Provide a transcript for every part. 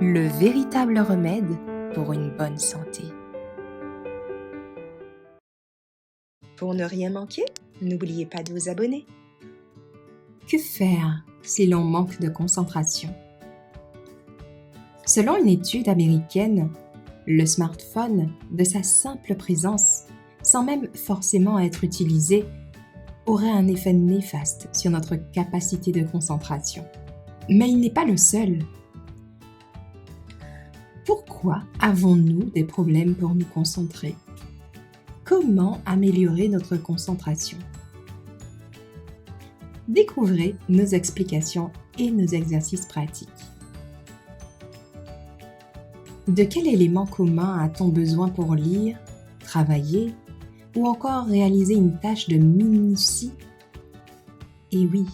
le véritable remède pour une bonne santé. Pour ne rien manquer, n'oubliez pas de vous abonner. Que faire si l'on manque de concentration? Selon une étude américaine, le smartphone, de sa simple présence, sans même forcément être utilisé, aurait un effet néfaste sur notre capacité de concentration. Mais il n'est pas le seul. Pourquoi avons-nous des problèmes pour nous concentrer? Comment améliorer notre concentration? Découvrez nos explications et nos exercices pratiques. De quel élément commun a-t-on besoin pour lire, travailler ou encore réaliser une tâche de minutie? Et oui,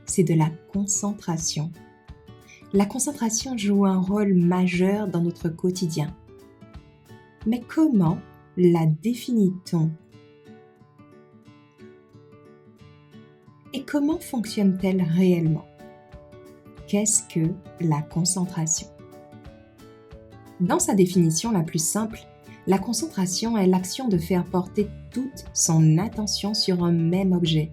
c'est de la concentration. La concentration joue un rôle majeur dans notre quotidien. Mais comment la définit-on? Et comment fonctionne-t-elle réellement? Qu'est-ce que la concentration? Dans sa définition la plus simple, la concentration est l'action de faire porter toute son attention sur un même objet.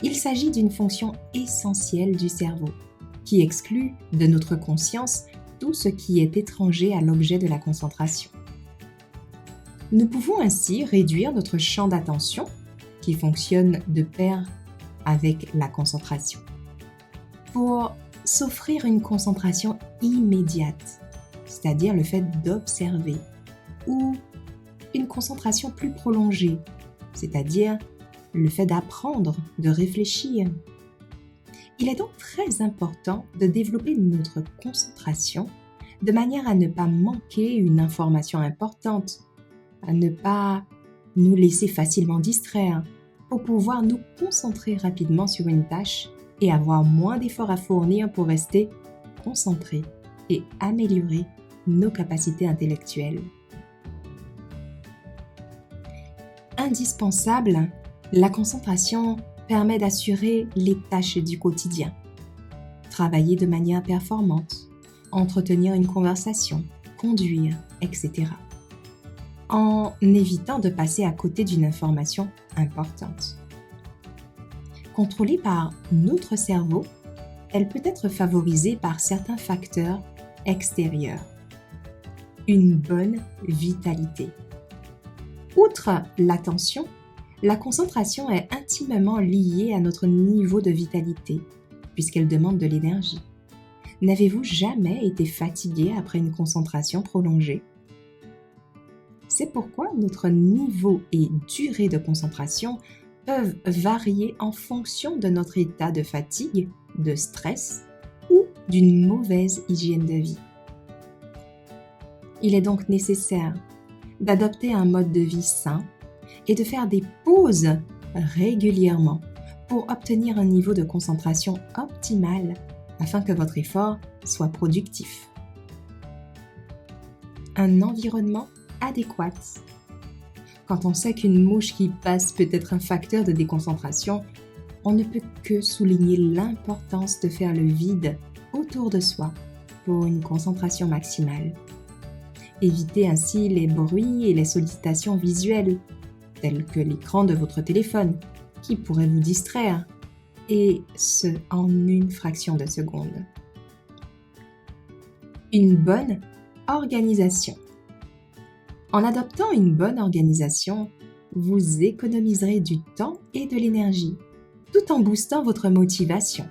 Il s'agit d'une fonction essentielle du cerveau, qui exclut de notre conscience tout ce qui est étranger à l'objet de la concentration. Nous pouvons ainsi réduire notre champ d'attention, qui fonctionne de pair avec la concentration, pour s'offrir une concentration immédiate, c'est-à-dire le fait d'observer, ou une concentration plus prolongée, c'est-à-dire le fait d'apprendre, de réfléchir. Il est donc très important de développer notre concentration de manière à ne pas manquer une information importante, à ne pas nous laisser facilement distraire, pour pouvoir nous concentrer rapidement sur une tâche et avoir moins d'efforts à fournir pour rester concentrés et améliorer nos capacités intellectuelles. Indispensable, la concentration permet d'assurer les tâches du quotidien, travailler de manière performante, entretenir une conversation, conduire, etc., en évitant de passer à côté d'une information importante. Contrôlée par notre cerveau, elle peut être favorisée par certains facteurs extérieurs. Une bonne vitalité. Outre l'attention, la concentration est intimement liée à notre niveau de vitalité, puisqu'elle demande de l'énergie. N'avez-vous jamais été fatigué après une concentration prolongée? C'est pourquoi notre niveau et durée de concentration peuvent varier en fonction de notre état de fatigue, de stress ou d'une mauvaise hygiène de vie. Il est donc nécessaire d'adopter un mode de vie sain et de faire des pauses régulièrement pour obtenir un niveau de concentration optimal afin que votre effort soit productif. Un environnement adéquat. Quand on sait qu'une mouche qui passe peut être un facteur de déconcentration, on ne peut que souligner l'importance de faire le vide autour de soi pour une concentration maximale. Évitez ainsi les bruits et les sollicitations visuelles, telles que l'écran de votre téléphone, qui pourraient vous distraire, et ce en une fraction de seconde. Une bonne organisation. En adoptant une bonne organisation, vous économiserez du temps et de l'énergie, tout en boostant votre motivation.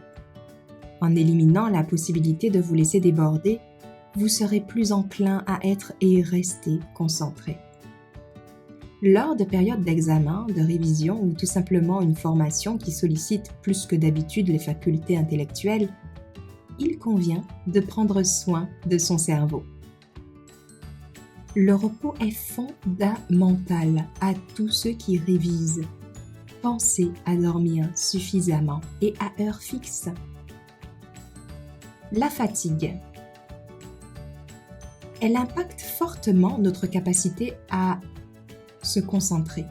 En éliminant la possibilité de vous laisser déborder, vous serez plus enclin à être et rester concentré. Lors de périodes d'examen, de révision ou tout simplement une formation qui sollicite plus que d'habitude les facultés intellectuelles, il convient de prendre soin de son cerveau. Le repos est fondamental à tous ceux qui révisent. Pensez à dormir suffisamment et à heure fixe. La fatigue. Elle impacte fortement notre capacité à se concentrer.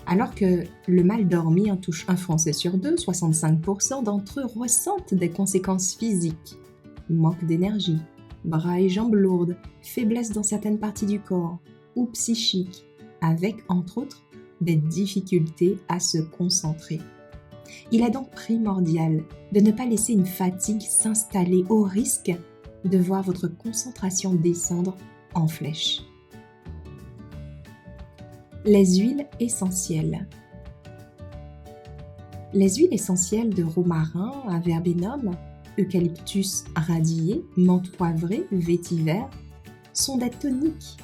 Alors que le mal dormir touche un Français sur deux, 65% d'entre eux ressentent des conséquences physiques, manque d'énergie, bras et jambes lourdes, faiblesse dans certaines parties du corps ou psychique, avec entre autres des difficultés à se concentrer. Il est donc primordial de ne pas laisser une fatigue s'installer au risque de voir votre concentration descendre en flèche. Les huiles essentielles. Les huiles essentielles de romarin, verbenum, eucalyptus radié, menthe poivrée, vétiver sont des toniques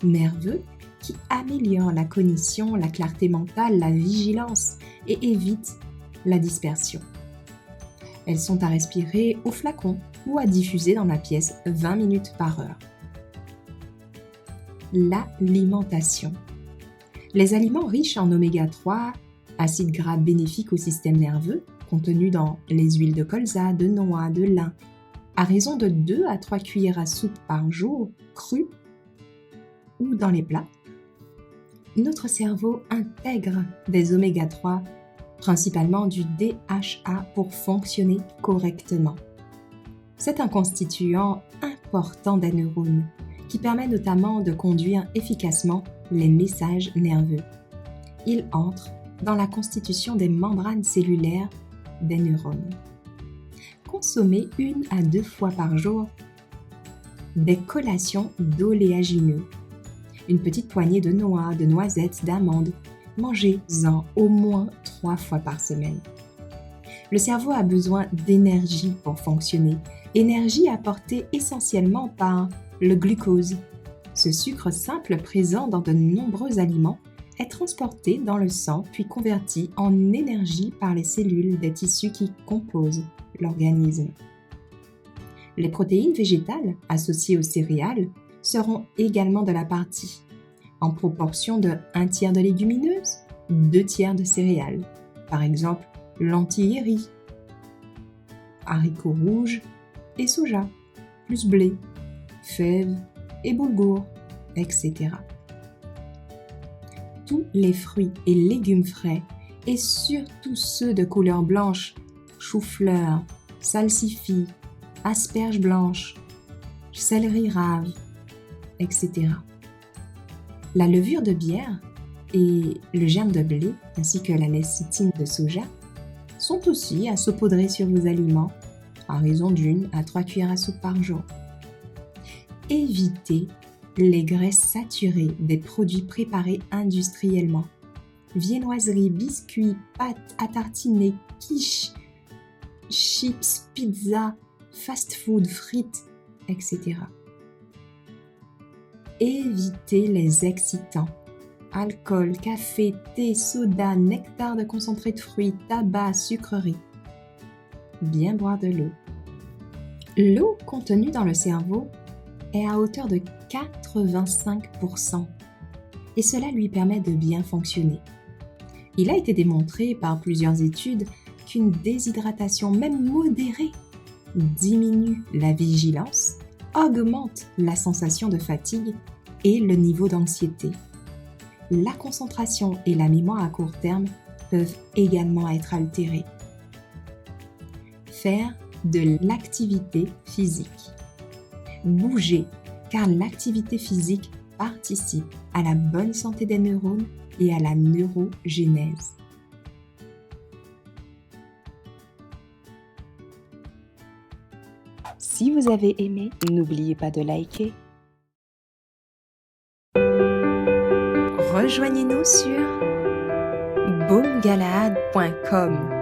nerveux qui améliorent la cognition, la clarté mentale, la vigilance et évitent la dispersion. Elles sont à respirer au flacon ou à diffuser dans la pièce 20 minutes par heure. L'alimentation. Les aliments riches en oméga 3, acides gras bénéfiques au système nerveux, contenus dans les huiles de colza, de noix, de lin, à raison de 2 à 3 cuillères à soupe par jour, crues ou dans les plats. Notre cerveau intègre des oméga 3, principalement du DHA, pour fonctionner correctement. C'est un constituant important des neurones qui permet notamment de conduire efficacement les messages nerveux. Il entre dans la constitution des membranes cellulaires des neurones. Consommez 1 à 2 fois par jour des collations d'oléagineux, une petite poignée de noix, de noisettes, d'amandes. Mangez-en au moins 3 fois par semaine. Le cerveau a besoin d'énergie pour fonctionner, énergie apportée essentiellement par le glucose. Ce sucre simple présent dans de nombreux aliments est transporté dans le sang puis converti en énergie par les cellules des tissus qui composent l'organisme. Les protéines végétales associées aux céréales seront également de la partie, en proportion de 1/3 de légumineuses, 2/3 de céréales, par exemple lentilles et riz, haricots rouges et soja, plus blé, fèves et boulgour, etc. Tous les fruits et légumes frais, et surtout ceux de couleur blanche, chou-fleur, salsifis, asperges blanches, céleri rave, etc. La levure de bière et le germe de blé, ainsi que la lécithine de soja, sont aussi à saupoudrer sur vos aliments, à raison d'1 à 3 cuillères à soupe par jour. Évitez les graisses saturées des produits préparés industriellement. Viennoiseries, biscuits, pâtes à tartiner, quiches, chips, pizza, fast-food, frites, etc. Évitez les excitants. Alcool, café, thé, soda, nectar de concentré de fruits, tabac, sucreries. Bien boire de l'eau. L'eau contenue dans le cerveau est à hauteur de 85% et cela lui permet de bien fonctionner. Il a été démontré par plusieurs études qu'une déshydratation, même modérée, diminue la vigilance, augmente la sensation de fatigue et le niveau d'anxiété. La concentration et la mémoire à court terme peuvent également être altérées. Faire de l'activité physique. Bougez, car l'activité physique participe à la bonne santé des neurones et à la neurogénèse. Si vous avez aimé, n'oubliez pas de liker. Rejoignez-nous sur boomgalaad.com.